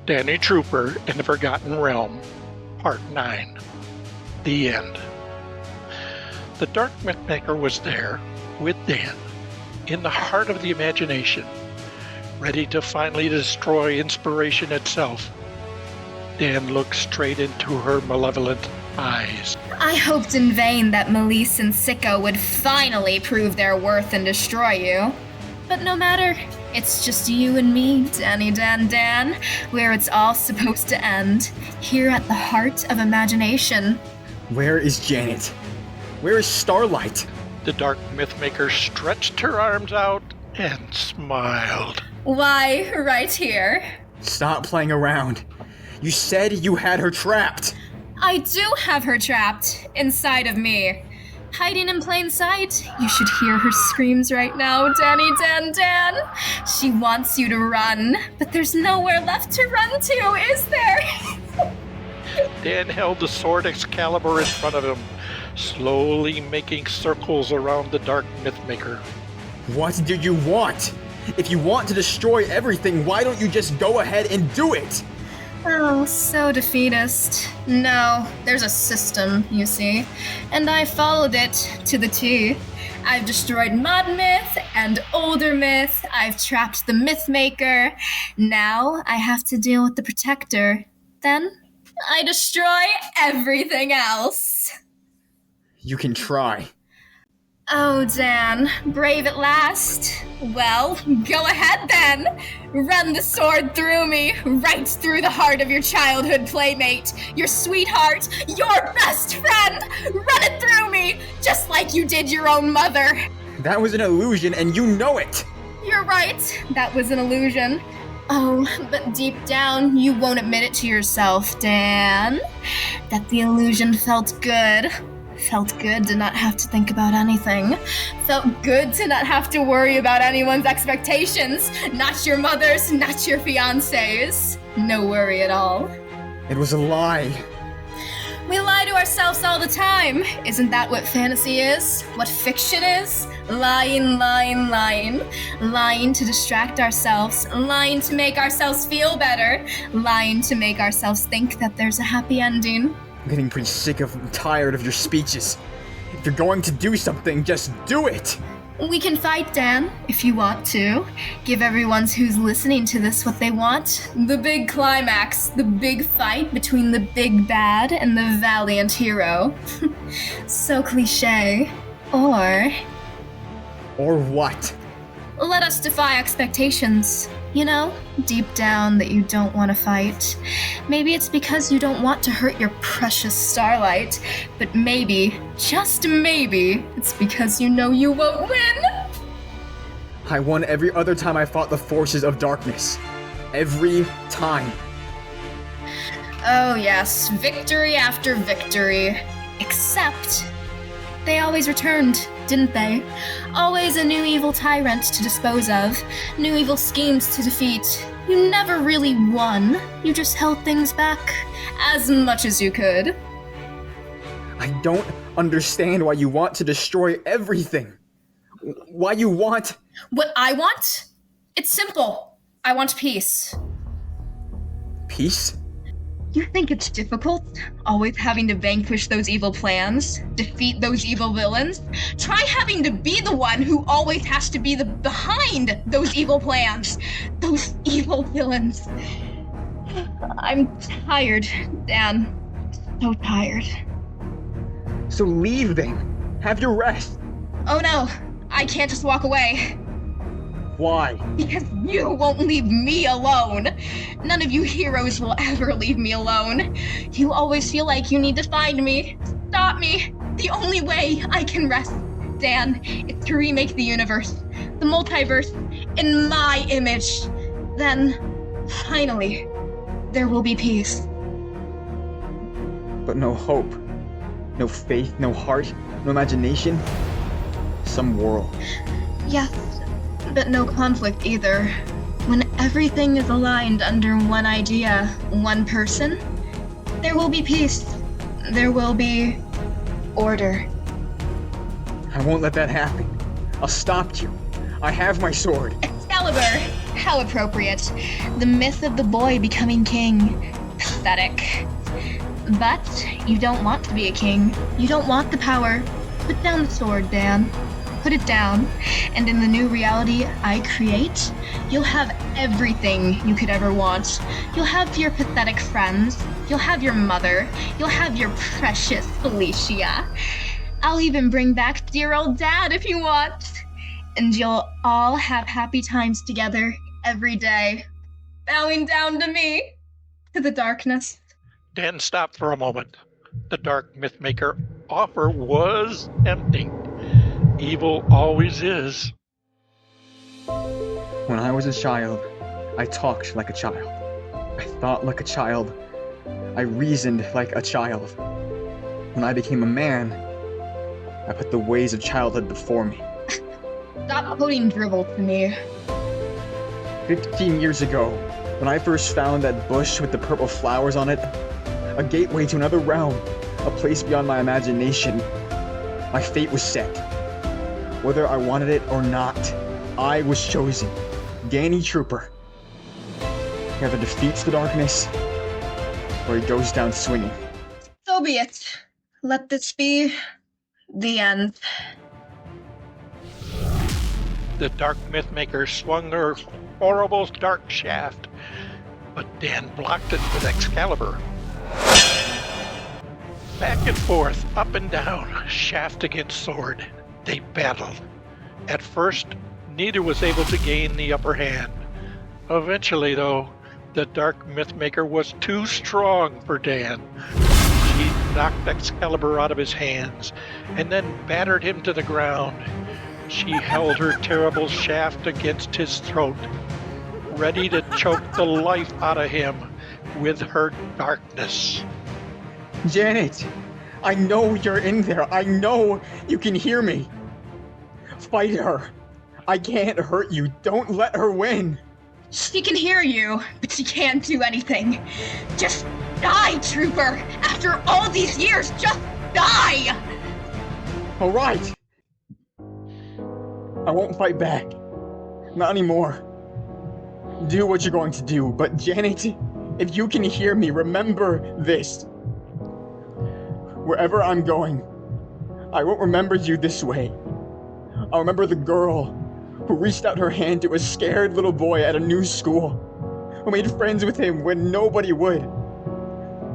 Danny Trooper in the Forgotten Realm, Part 9. The end. The Dark MythMaker was there, with Dan, in the heart of the imagination, ready to finally destroy inspiration itself. Dan looked straight into her malevolent eyes. I hoped in vain that Melise and Sicko would finally prove their worth and destroy you. But no matter, it's just you and me, Danny Dan, where it's all supposed to end, here at the heart of imagination. Where is Janet? Where is Starlight? The Dark MythMaker stretched her arms out and smiled. Why, right here. Stop playing around. You said you had her trapped. I do have her trapped inside of me. Hiding in plain sight. You should hear her screams right now, Danny Dan. She wants you to run, but there's nowhere left to run to, is there? Dan held the sword Excalibur in front of him, slowly making circles around the Dark MythMaker. What do you want? If you want to destroy everything, why don't you just go ahead and do it? Oh, so defeatist. No, there's a system, you see, and I followed it to the T. I've destroyed Mod Myth and Older Myth. I've trapped the MythMaker. Now I have to deal with the Protector. Then I destroy everything else. You can try. Oh, Dan, brave at last. Well, go ahead then. Run the sword through me, right through the heart of your childhood playmate, your sweetheart, your best friend. Run it through me, just like you did your own mother. That was an illusion, and you know it. You're right, that was an illusion. Oh, but deep down, you won't admit it to yourself, Dan, that the illusion felt good. Felt good to not have to think about anything. Felt good to not have to worry about anyone's expectations. Not your mother's, not your fiancé's. No worry at all. It was a lie. We lie to ourselves all the time. Isn't that what fantasy is? What fiction is? Lying. Lying to distract ourselves. Lying to make ourselves feel better. Lying to make ourselves think that there's a happy ending. I'm getting pretty sick and tired of your speeches. If you're going to do something, just do it! We can fight, Dan, if you want to. Give everyone who's listening to this what they want. The big climax, the big fight between the big bad and the valiant hero. So cliche. Or what? let us defy expectations. You know, deep down that you don't want to fight. Maybe it's because you don't want to hurt your precious Starlight, but maybe, just maybe, it's because you know you won't win. I won every other time I fought the forces of darkness. Every time. Oh yes, victory after victory. Except, they always returned, didn't they? Always a new evil tyrant to dispose of, new evil schemes to defeat. You never really won, you just held things back as much as you could. I don't understand why you want to destroy everything. Why you want... What I want? It's simple. I want peace. Peace? You think it's difficult? Always having to vanquish those evil plans? Defeat those evil villains? Try having to be the one who always has to be behind those evil plans. Those evil villains. I'm tired, Dan. So tired. So leave then. Have your rest. Oh no, I can't just walk away. Why? Because you won't leave me alone. None of you heroes will ever leave me alone. You always feel like you need to find me, stop me. The only way I can rest, Dan, is to remake the universe, the multiverse, in my image. Then, finally, there will be peace. But no hope. No faith, no heart, no imagination. Some world. Yes. But no conflict either. When everything is aligned under one idea, one person, there will be peace. There will be order. I won't let that happen. I'll stop you. I have my sword. Excalibur! Excalibur! How appropriate. The myth of the boy becoming king. Pathetic. But you don't want to be a king. You don't want the power. Put down the sword, Dan. Put it down. And in the new reality I create, you'll have everything you could ever want. You'll have your pathetic friends. You'll have your mother. You'll have your precious Felicia. I'll even bring back dear old Dad if you want. And you'll all have happy times together every day. Bowing down to me. To the darkness. Dan stopped for a moment. The Dark MythMaker offer was tempting. Evil always is. When I was a child, I talked like a child. I thought like a child. I reasoned like a child. When I became a man, I put the ways of childhood before me. Stop quoting dribble to me. 15 years ago, when I first found that bush with the purple flowers on it, a gateway to another realm, a place beyond my imagination, my fate was set. Whether I wanted it or not, I was chosen. Danny Trooper. He either defeats the darkness, or he goes down swinging. So be it. Let this be the end. The Dark MythMaker swung her horrible dark shaft, but Dan blocked it with Excalibur. Back and forth, up and down, shaft against sword, they battled. At first, neither was able to gain the upper hand. Eventually, though, the Dark MythMaker was too strong for Dan. She knocked Excalibur out of his hands, and then battered him to the ground. She held her terrible shaft against his throat, ready to choke the life out of him with her darkness. Janet, I know you're in there. I know you can hear me. Fight her. I can't hurt you. Don't let her win. She can hear you, but she can't do anything. Just die, Trooper! After all these years, just die! All right. I won't fight back. Not anymore. Do what you're going to do, but Janet, if you can hear me, remember this. Wherever I'm going, I won't remember you this way. I'll remember the girl who reached out her hand to a scared little boy at a new school, who made friends with him when nobody would.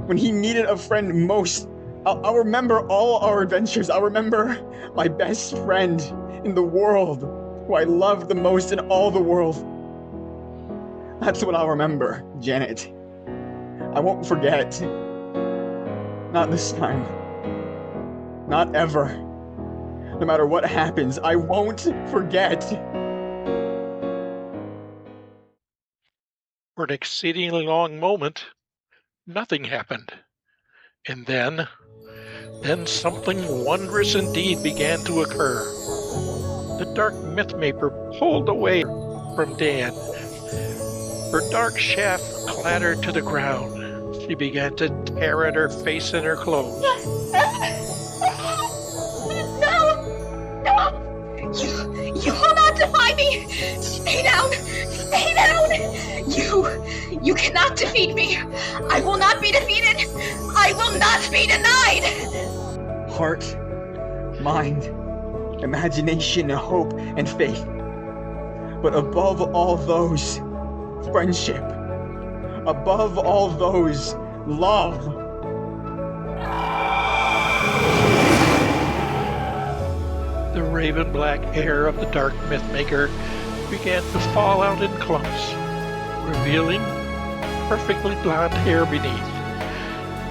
When he needed a friend most, I'll remember all our adventures. I'll remember my best friend in the world, who I love the most in all the world. That's what I'll remember, Janet. I won't forget. Not this time. Not ever. No matter what happens, I won't forget. For an exceedingly long moment, nothing happened. And then something wondrous indeed began to occur. The Dark MythMaker pulled away from Dan. Her dark shaft clattered to the ground. She began to tear at her face and her clothes. No! You will not defy me! Stay down! Stay down! You cannot defeat me! I will not be defeated! I will not be denied! Heart, mind, imagination, hope, and faith. But above all those, friendship. Above all those, love. The raven black hair of the Dark MythMaker began to fall out in clumps, revealing perfectly blonde hair beneath.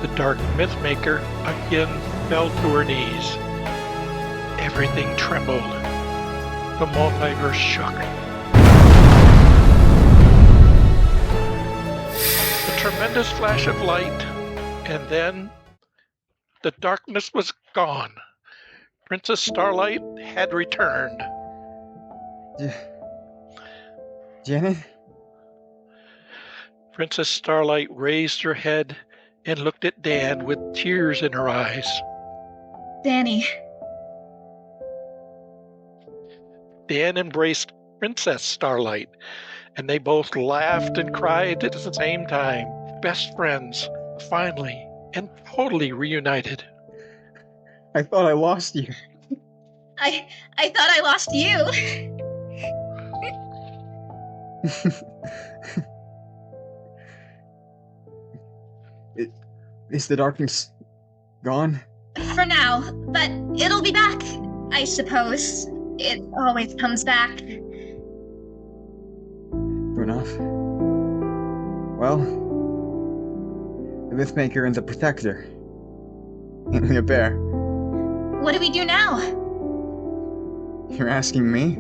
The Dark MythMaker again fell to her knees. Everything trembled. The multiverse shook. A tremendous flash of light, and then the darkness was gone. Princess Starlight had returned. Janet? Princess Starlight raised her head and looked at Dan with tears in her eyes. Danny. Dan embraced Princess Starlight, and they both laughed and cried at the same time. Best friends, finally and totally reunited. I thought I lost you. I thought I lost you. Is the darkness gone? For now, but it'll be back, I suppose. It always comes back. Fair enough. Well, the Mythmaker and the Protector. Ain't we a pair? What do we do now? You're asking me?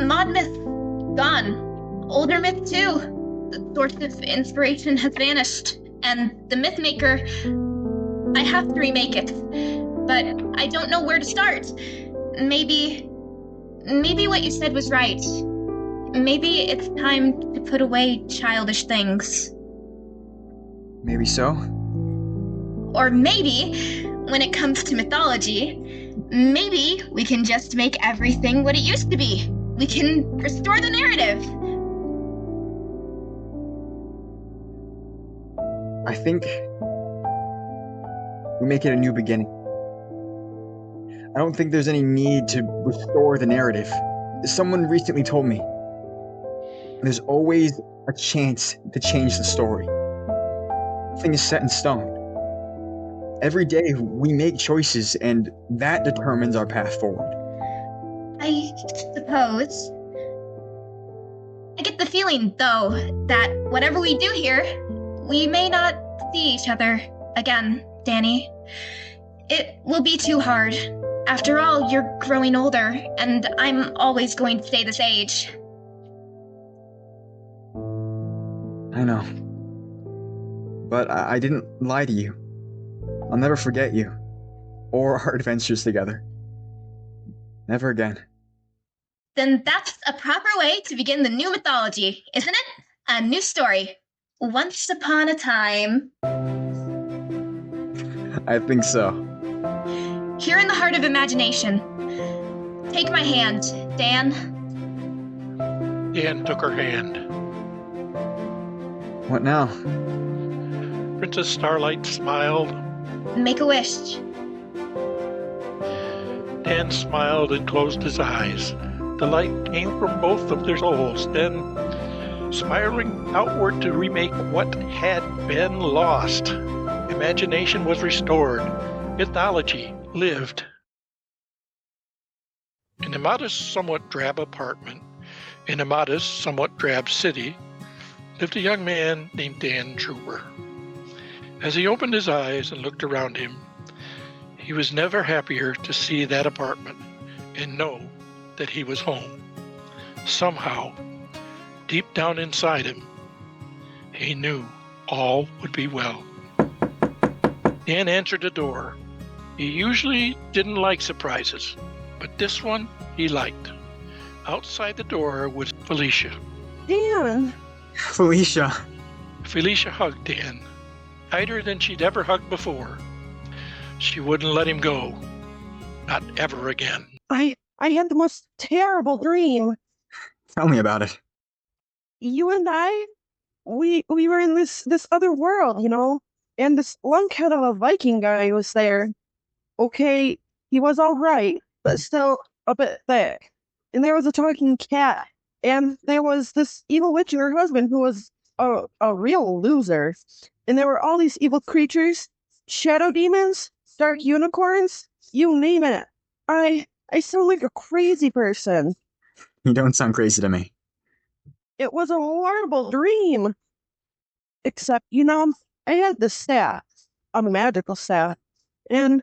Mod myth, gone. Older myth, too. The source of inspiration has vanished. And the Mythmaker, I have to remake it. But I don't know where to start. Maybe what you said was right. Maybe it's time to put away childish things. Maybe so. Or maybe, when it comes to mythology, maybe we can just make everything what it used to be. We can restore the narrative. I think we make it a new beginning. I don't think there's any need to restore the narrative. Someone recently told me there's always a chance to change the story. Nothing is set in stone. Every day we make choices, and that determines our path forward. I suppose. I get the feeling, though, that whatever we do here, we may not see each other again, Danny. It will be too hard. After all, you're growing older, and I'm always going to stay this age. I know. But I didn't lie to you. I'll never forget you. Or our adventures together. Never again. Then that's a proper way to begin the new mythology, isn't it? A new story. Once upon a time. I think so. Here in the heart of imagination. Take my hand, Dan. Dan took her hand. What now? Princess Starlight smiled. Make a wish. Dan smiled and closed his eyes. The light came from both of their souls, then spiraling outward to remake what had been lost. Imagination was restored. Mythology lived. In a modest, somewhat drab apartment, in a modest, somewhat drab city, lived a young man named Dan Trooper. As he opened his eyes and looked around him, he was never happier to see that apartment and know that he was home. Somehow, deep down inside him, he knew all would be well. Dan answered the door. He usually didn't like surprises, but this one he liked. Outside the door was Felicia. Dan! Felicia. Felicia hugged Dan, tighter than she'd ever hugged before. She wouldn't let him go. Not ever again. I had the most terrible dream. Tell me about it. You and I, we were in this other world, you know, and this lunkhead of a Viking guy was there. Okay, he was all right, but still a bit thick. And there was a talking cat, and there was this evil witch and her husband who was a real loser. And there were all these evil creatures, shadow demons, dark unicorns, you name it. I sound like a crazy person. You don't sound crazy to me. It was a horrible dream. Except, you know, I had this staff, a magical staff, and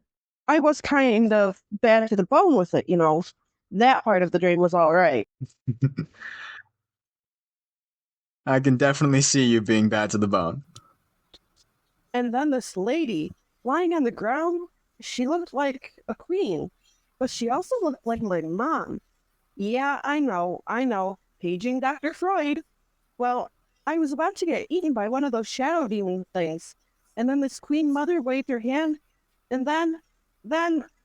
I was kind of bad to the bone with it, you know. That part of the dream was all right. I can definitely see you being bad to the bone. And then this lady, lying on the ground, she looked like a queen, but she also looked like my mom. Yeah, I know, paging Dr. Freud. Well, I was about to get eaten by one of those shadow demon things, and then this queen mother waved her hand, and then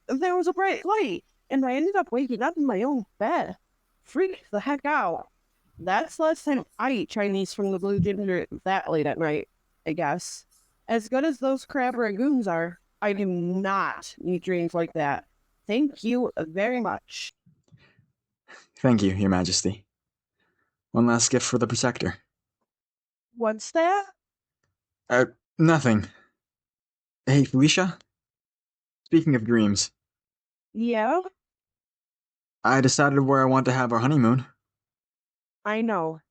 there was a bright light, and I ended up waking up in my own bed. Freak the heck out. That's less than I eat Chinese from the Blue Ginger that late at night, I guess. As good as those crab ragoons are, I do not need dreams like that. Thank you very much. Thank you, Your Majesty. One last gift for the Protector. What's that? Nothing. Hey, Felicia? Speaking of dreams, Yeah? I decided where I want to have our honeymoon. I know.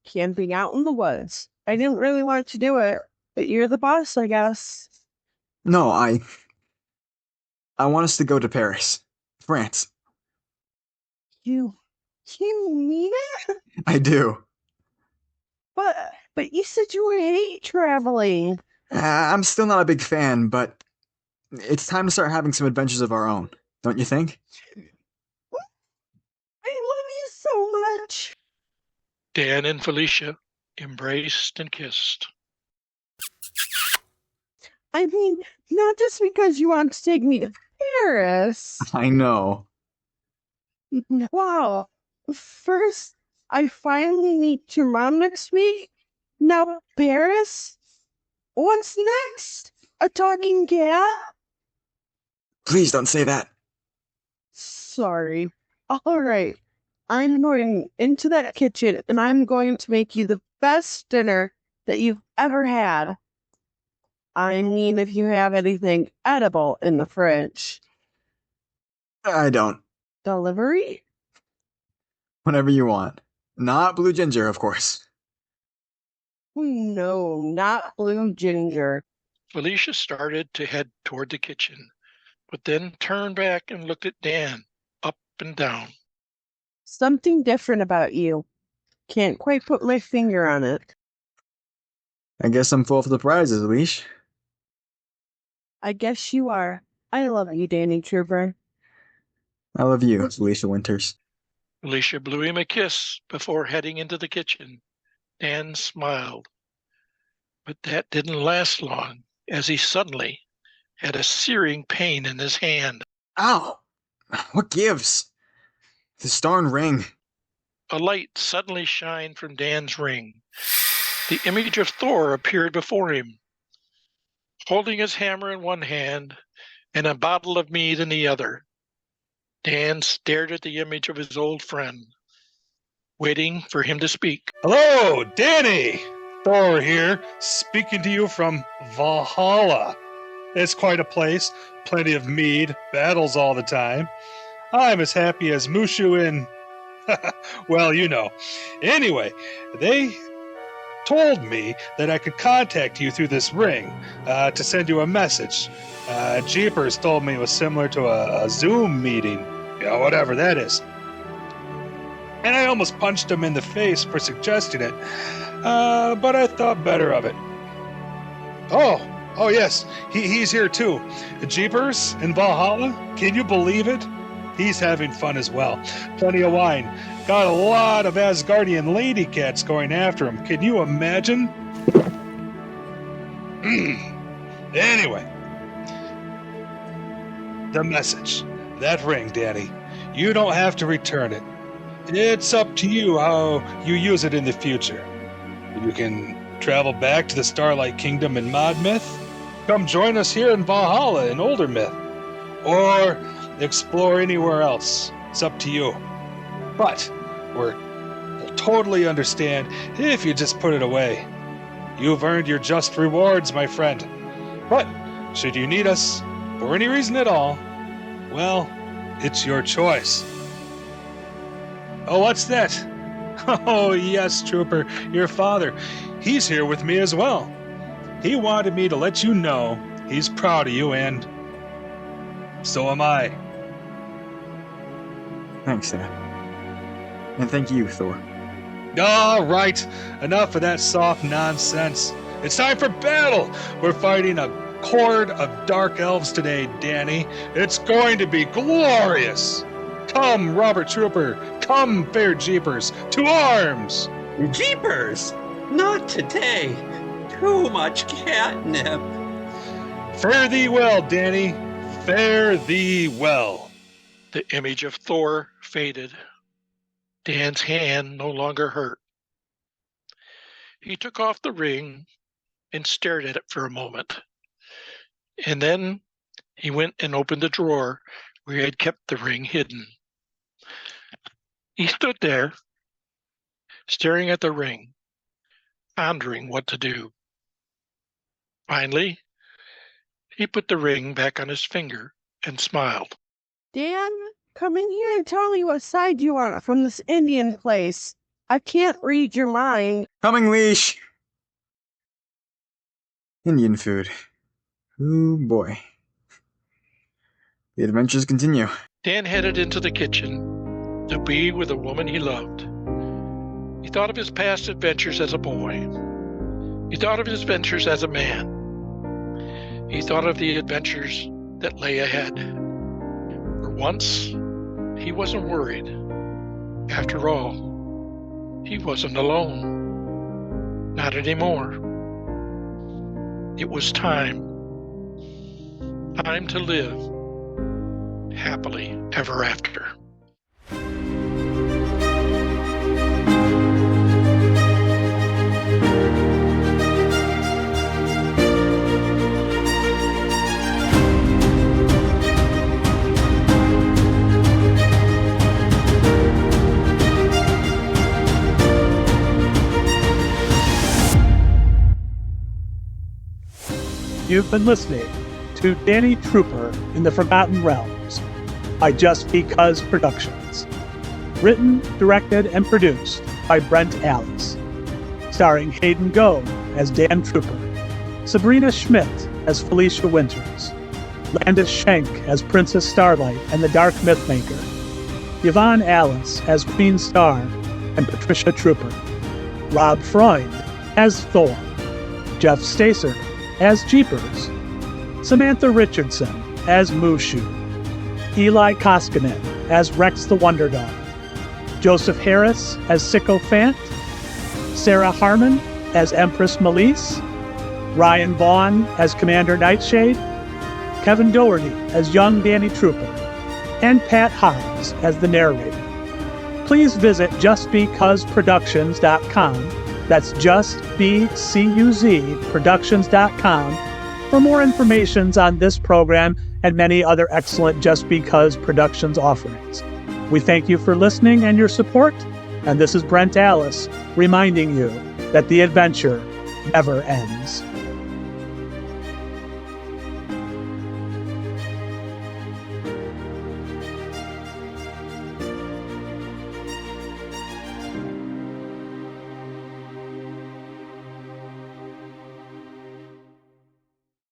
Camping out in the woods. I didn't really want to do it, but you're the boss, I guess. No, I want us to go to Paris, France. You mean it? I do. But you said you hate traveling. I'm still not a big fan, but it's time to start having some adventures of our own, don't you think? I love you so much. Dan and Felicia embraced and kissed. I mean, not just because you want to take me to Paris. I know. Wow. First, I finally meet your mom next week. Now, Paris? What's next? A talking cat? Please don't say that. Sorry. All right. I'm going into that kitchen and I'm going to make you the best dinner that you've ever had. I mean, if you have anything edible in the fridge. I don't. Delivery? Whatever you want. Not blue ginger, of course. No, not blue ginger. Felicia started to head toward the kitchen, but then turned back and looked at Dan, up and down. Something different about you. Can't quite put my finger on it. I guess I'm full of surprises, Leash. I guess you are. I love you, Danny Trooper. I love you, Felicia Winters. Felicia blew him a kiss before heading into the kitchen. Dan smiled, but that didn't last long, as he suddenly had a searing pain in his hand. Ow! What gives? This darn ring. A light suddenly shined from Dan's ring. The image of Thor appeared before him, holding his hammer in one hand and a bottle of mead in the other. Dan stared at the image of his old friend, waiting for him to speak. Hello, Danny! Thor here, speaking to you from Valhalla. It's quite a place, plenty of mead, battles all the time. I'm as happy as Mushu in... well, you know. Anyway, they told me that I could contact you through this ring to send you a message. Jeepers told me it was similar to a Zoom meeting, whatever that is. And I almost punched him in the face for suggesting it, but I thought better of it. Oh yes, he's here too. Jeepers in Valhalla, can you believe it? He's having fun as well. Plenty of wine. Got a lot of Asgardian lady cats going after him. Can you imagine? Anyway. The message. That ring, Danny. You don't have to return it. It's up to you how you use it in the future. You can travel back to the Starlight Kingdom in Mod Myth. Come join us here in Valhalla in Older Myth. Or explore anywhere else. It's up to you. But we'll totally understand if you just put it away. You've earned your just rewards, my friend. But should you need us for any reason at all, well, it's your choice. Oh, what's that? Oh, yes, Trooper, your father. He's here with me as well. He wanted me to let you know he's proud of you, and so am I. Thanks, Dad. And thank you, Thor. All right, enough of that soft nonsense. It's time for battle. We're fighting a horde of dark elves today, Danny. It's going to be glorious. Come, Robert Trooper. Come, fair Jeepers. To arms. Jeepers! Not today. Too much catnip. Fare thee well, Danny. Fare thee well. The image of Thor faded. Dan's hand no longer hurt. He took off the ring and stared at it for a moment. And then he went and opened the drawer where he had kept the ring hidden. He stood there, staring at the ring, pondering what to do. Finally, he put the ring back on his finger and smiled. Dan, come in here and tell me what side you are from this Indian place. I can't read your mind. Coming, leash! Indian food. Ooh, boy. The adventures continue. Dan headed into the kitchen to be with a woman he loved. He thought of his past adventures as a boy. He thought of his adventures as a man. He thought of the adventures that lay ahead. For once, he wasn't worried. After all, he wasn't alone. Not anymore. It was time. Time to live happily ever after. You've been listening to Danny Trooper in the Forgotten Realms by Just Because Productions. Written, directed, and produced by Brent Alles. Starring Hayden Gough as Dan Trooper, Sabrina Schmidt as Felicia Winters, Landis Schenck as Princess Starlight and the Dark MythMaker, Yvonne Alice as Queen Star and Patricia Trooper, Rob Freund as THOR, Jeff Stacer as Jeepers, Samantha Richardson as Mushu, Eli Koskinen as Rex the Wonder Dog, Joseph Harris as Sycophant, Sarah Harmon as Empress Melise, Ryan Vaughn as Commander Nightshade, Kevin Doherty as young Danny Trooper, and Pat Hobbs as the narrator. Please visit justbecauseproductions.com. That's justbcuzproductions.com for more information on this program and many other excellent Just Because Productions offerings. We thank you for listening and your support, and this is Brent Alles reminding you that the adventure never ends.